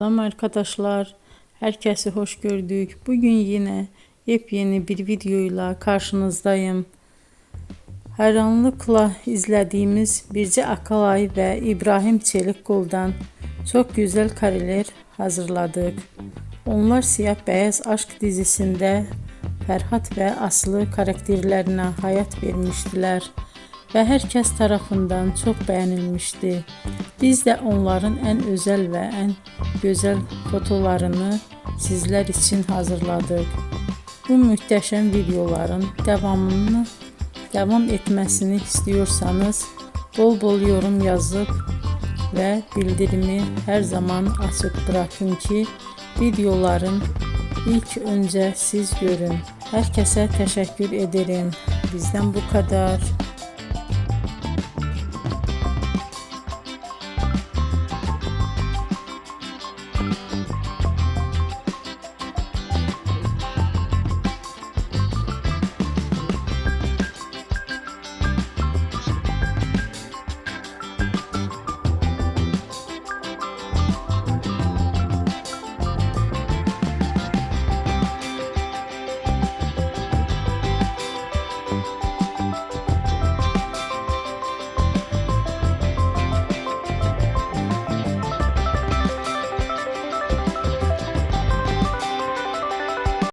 Selam arkadaşlar, herkese hoş gördük. Bugün yine yepyeni bir videoyla karşınızdayım. Hayranlıkla izlediğimiz Birce Akalay ve İbrahim Çelikkol'dan çok güzel kareler hazırladık. Onlar Siyah Beyaz Aşk dizisinde Ferhat ve Aslı karakterlerine hayat vermiştiler ve herkes tarafından çok beğenilmişti. Biz de onların en özel ve en güzel fotolarını sizler için hazırladık. Bu muhteşem videoların devam etmesini istiyorsanız bol bol yorum yazıp ve bildirimi her zaman açık bırakın ki videoların ilk önce siz görün. Herkese teşekkür ederim. Bizden bu kadar.